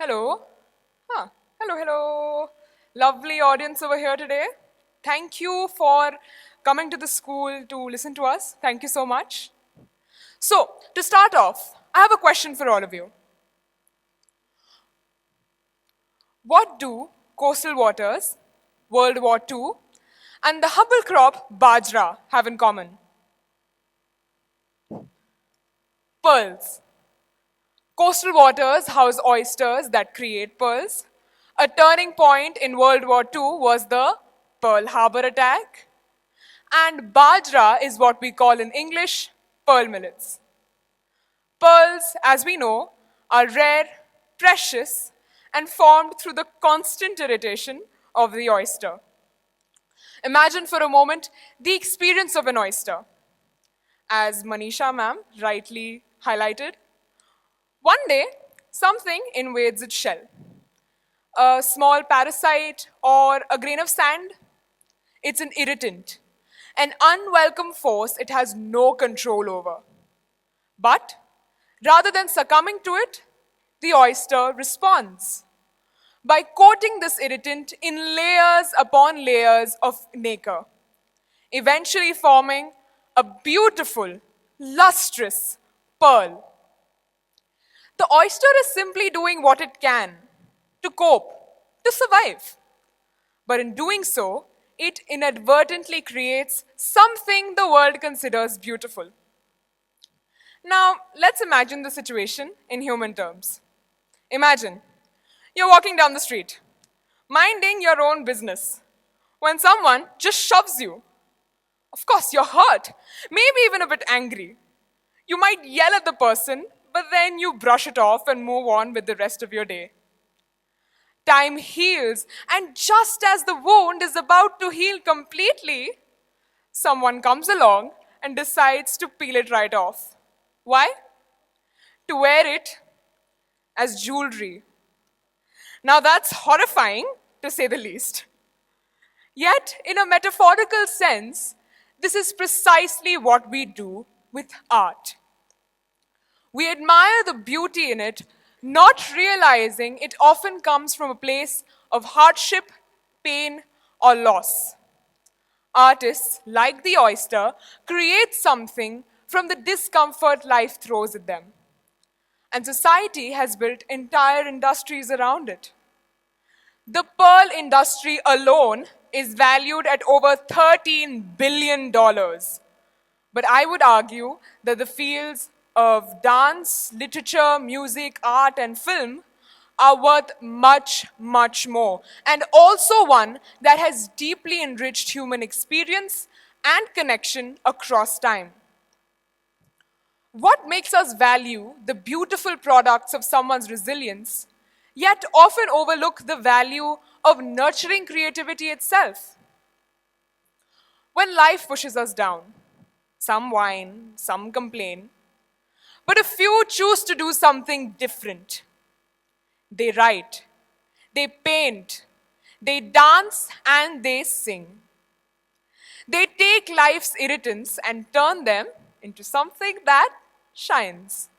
Hello. Huh. Hello, hello. Lovely audience over here today. Thank you for coming to the school to listen to us. Thank you so much. So, to start off, I have a question for all of you. What do coastal waters, World War II, and the Hubble crop Bajra have in common? Pearls. Coastal waters house oysters that create pearls. A turning point in World War II was the Pearl Harbor attack. And Bajra is what we call in English pearl millets. Pearls, as we know, are rare, precious, and formed through the constant irritation of the oyster. Imagine for a moment the experience of an oyster. As Manisha ma'am rightly highlighted, one day something invades its shell. A small parasite or a grain of sand. It's an irritant, an unwelcome force it has no control over. But rather than succumbing to it, the oyster responds by coating this irritant in layers upon layers of nacre, eventually forming a beautiful, lustrous pearl. The oyster is simply doing what it can to cope, to survive. But in doing so, it inadvertently creates something the world considers beautiful. Now, let's imagine the situation in human terms. Imagine you're walking down the street, minding your own business, when someone just shoves you. Of course, you're hurt, maybe even a bit angry. You might yell at the person, but then you brush it off and move on with the rest of your day. Time heals, and just as the wound is about to heal completely, someone comes along and decides to peel it right off. Why? To wear it as jewelry. Now that's horrifying, to say the least. Yet, in a metaphorical sense, this is precisely what we do with art. We admire the beauty in it, not realizing it often comes from a place of hardship, pain, or loss. Artists, like the oyster, create something from the discomfort life throws at them. And society has built entire industries around it. The pearl industry alone is valued at over $13 billion. But I would argue that the fields of dance, literature, music, art, and film are worth much, much more, and also one that has deeply enriched human experience and connection across time. What makes us value the beautiful products of someone's resilience, yet often overlook the value of nurturing creativity itself? When life pushes us down, some whine, some complain, but a few choose to do something different. They write, they paint, they dance, and they sing. They take life's irritants and turn them into something that shines.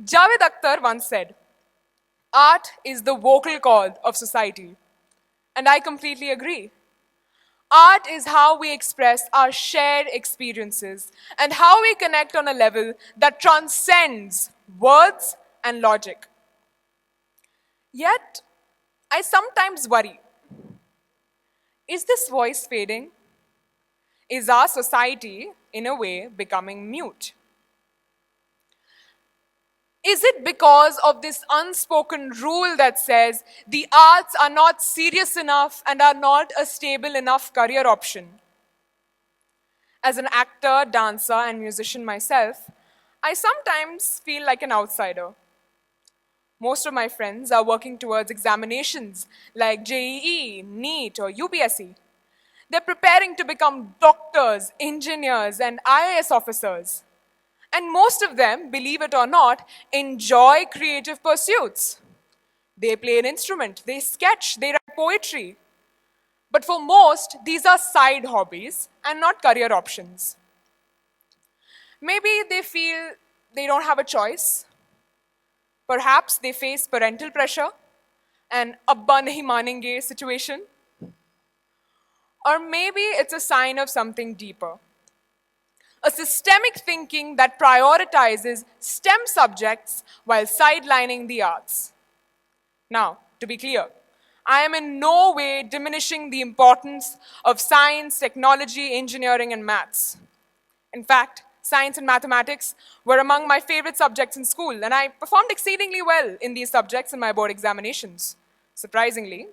Javed Akhtar once said, "Art is the vocal cord of society." And I completely agree. Art is how we express our shared experiences and how we connect on a level that transcends words and logic. Yet, I sometimes worry, is this voice fading? Is our society, in a way, becoming mute? Is it because of this unspoken rule that says the arts are not serious enough and are not a stable enough career option? As an actor, dancer, and musician myself, I sometimes feel like an outsider. Most of my friends are working towards examinations like JEE, NEET, or UPSC. They're preparing to become doctors, engineers, and IAS officers. And most of them, believe it or not, enjoy creative pursuits. They play an instrument, they sketch, they write poetry. But for most, these are side hobbies and not career options. Maybe they feel they don't have a choice. Perhaps they face parental pressure, an abba nahi manenge situation. Or maybe it's a sign of something deeper. A systemic thinking that prioritizes STEM subjects while sidelining the arts. Now, to be clear, I am in no way diminishing the importance of science, technology, engineering, and maths. In fact, science and mathematics were among my favorite subjects in school, and I performed exceedingly well in these subjects in my board examinations. Surprisingly,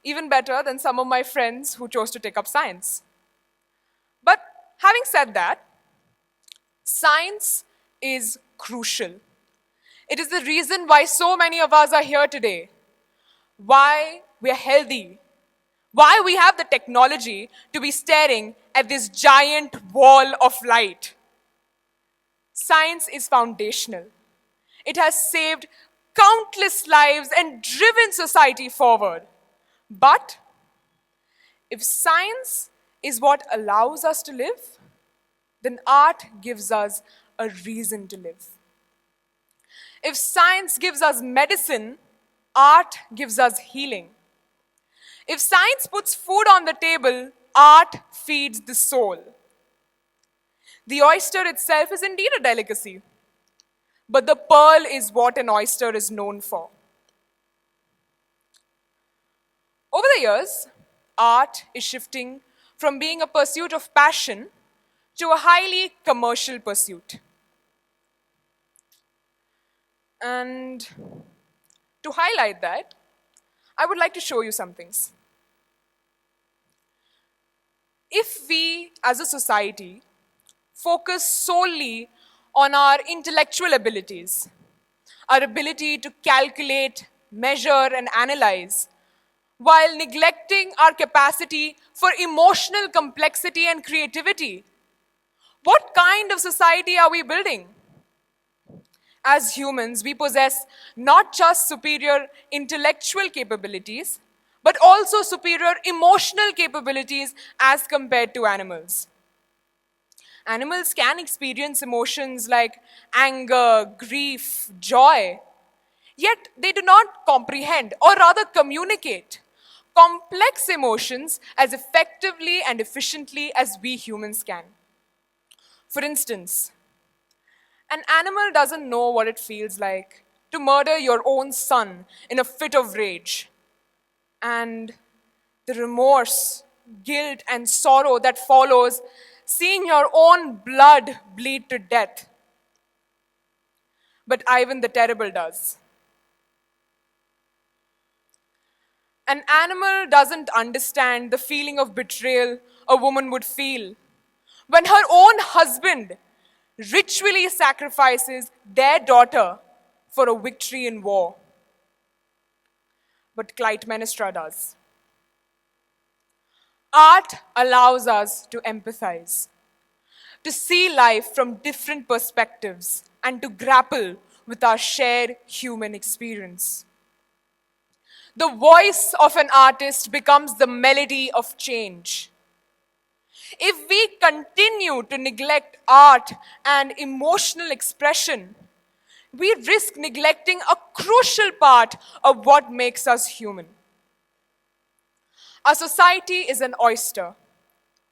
even better than some of my friends who chose to take up science. But having said that, science is crucial. It is the reason why so many of us are here today, why we're healthy, why we have the technology to be staring at this giant wall of light. Science is foundational. It has saved countless lives and driven society forward. But if science is what allows us to live, then art gives us a reason to live. If science gives us medicine, art gives us healing. If science puts food on the table, art feeds the soul. The oyster itself is indeed a delicacy, but the pearl is what an oyster is known for. Over the years, art is shifting from being a pursuit of passion to a highly commercial pursuit. And to highlight that, I would like to show you some things. If we, as a society, focus solely on our intellectual abilities, our ability to calculate, measure, and analyze, while neglecting our capacity for emotional complexity and creativity, what kind of society are we building? As humans, we possess not just superior intellectual capabilities, but also superior emotional capabilities as compared to animals. Animals can experience emotions like anger, grief, joy, yet they do not comprehend or rather communicate complex emotions as effectively and efficiently as we humans can. For instance, an animal doesn't know what it feels like to murder your own son in a fit of rage. And the remorse, guilt, and sorrow that follows seeing your own blood bleed to death. But Ivan the Terrible does. An animal doesn't understand the feeling of betrayal a woman would feel when her own husband ritually sacrifices their daughter for a victory in war. But Clytemnestra does. Art allows us to empathize, to see life from different perspectives, and to grapple with our shared human experience. The voice of an artist becomes the melody of change. If we continue to neglect art and emotional expression, we risk neglecting a crucial part of what makes us human. Our society is an oyster,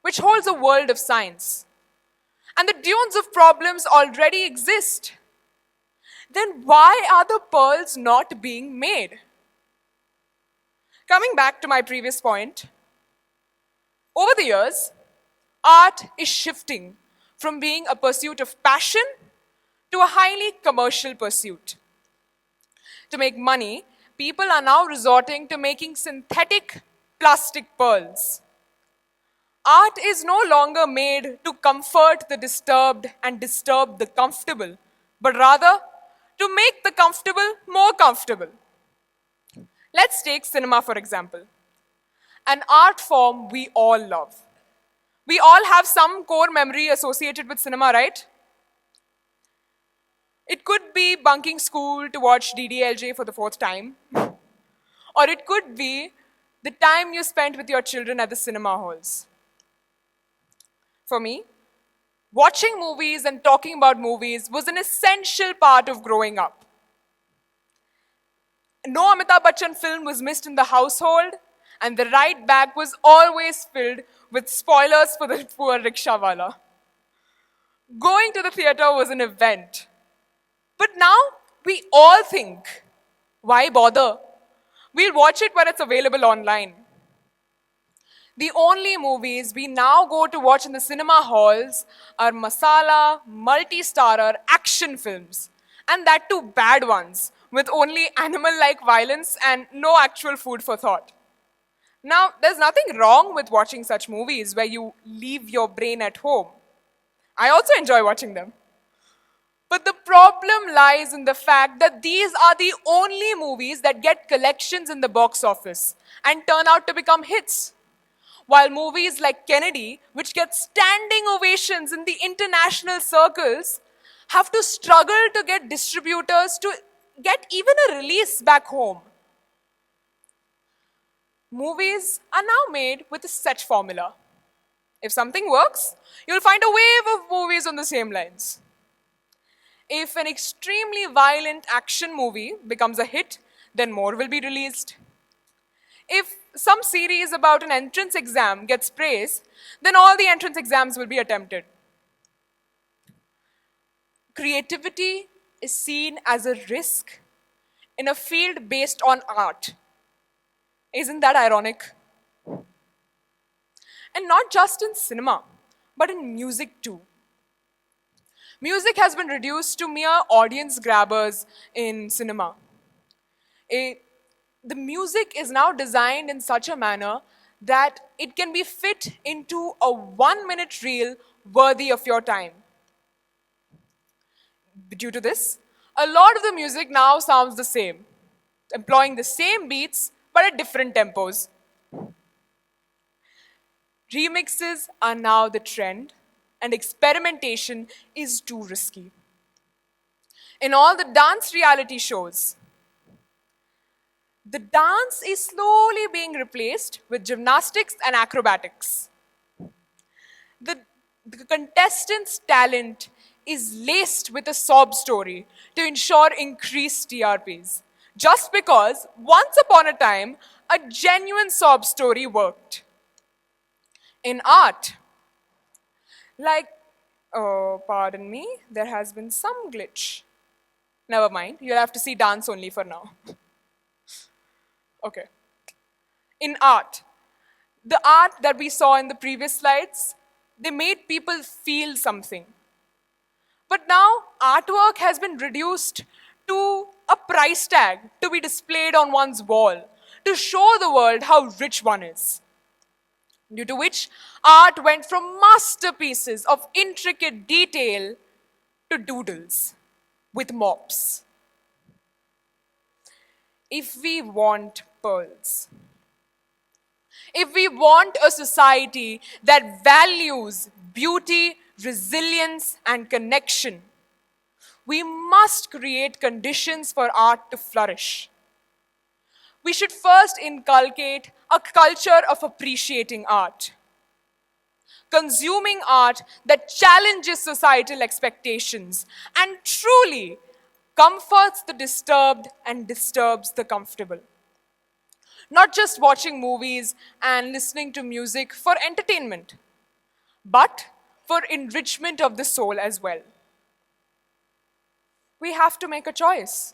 which holds a world of science, and the dunes of problems already exist. Then why are the pearls not being made? Coming back to my previous point, over the years, art is shifting from being a pursuit of passion to a highly commercial pursuit. To make money, people are now resorting to making synthetic plastic pearls. Art is no longer made to comfort the disturbed and disturb the comfortable, but rather to make the comfortable more comfortable. Let's take cinema, for example, an art form we all love. We all have some core memory associated with cinema, right? It could be bunking school to watch DDLJ for the fourth time, or it could be the time you spent with your children at the cinema halls. For me, watching movies and talking about movies was an essential part of growing up. No Amitabh Bachchan film was missed in the household, and the right bag was always filled with spoilers for the poor rickshawala. Going to the theater was an event. But now we all think, why bother? We'll watch it when it's available online. The only movies we now go to watch in the cinema halls are masala, multi-starrer action films. And that too bad ones, with only animal-like violence and no actual food for thought. Now, there's nothing wrong with watching such movies where you leave your brain at home. I also enjoy watching them. But the problem lies in the fact that these are the only movies that get collections in the box office and turn out to become hits. While movies like Kennedy, which get standing ovations in the international circles, have to struggle to get distributors to get even a release back home. Movies are now made with a set formula. If something works, you'll find a wave of movies on the same lines. If an extremely violent action movie becomes a hit, then more will be released. If some series about an entrance exam gets praise, then all the entrance exams will be attempted. Creativity is seen as a risk in a field based on art. Isn't that ironic? And not just in cinema, but in music too. Music has been reduced to mere audience grabbers in cinema. The music is now designed in such a manner that it can be fit into a 1-minute reel worthy of your time. Due to this, a lot of the music now sounds the same, employing the same beats but at different tempos. Remixes are now the trend, and experimentation is too risky. In all the dance reality shows, the dance is slowly being replaced with gymnastics and acrobatics. The contestants' talent is laced with a sob story to ensure increased TRPs. Just because once upon a time, a genuine sob story worked. In art, oh, pardon me, there has been some glitch. Never mind, you'll have to see dance only for now. Okay. In art, the art that we saw in the previous slides, they made people feel something. But now, artwork has been reduced to a price tag to be displayed on one's wall to show the world how rich one is. Due to which, art went from masterpieces of intricate detail to doodles with mops. If we want pearls, if we want a society that values beauty, resilience, and connection, we must create conditions for art to flourish. We should first inculcate a culture of appreciating art, consuming art that challenges societal expectations and truly comforts the disturbed and disturbs the comfortable. Not just watching movies and listening to music for entertainment, but for enrichment of the soul as well. We have to make a choice.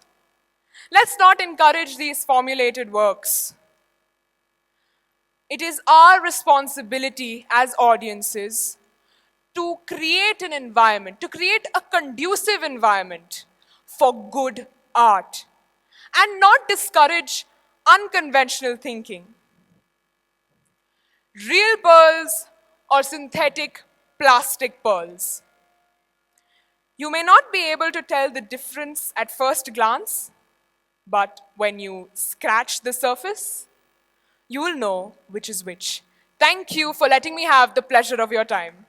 Let's not encourage these formulated works. It is our responsibility as audiences to create an environment, to create a conducive environment for good art and not discourage unconventional thinking. Real pearls or synthetic plastic pearls. You may not be able to tell the difference at first glance, but when you scratch the surface, you will know which is which. Thank you for letting me have the pleasure of your time.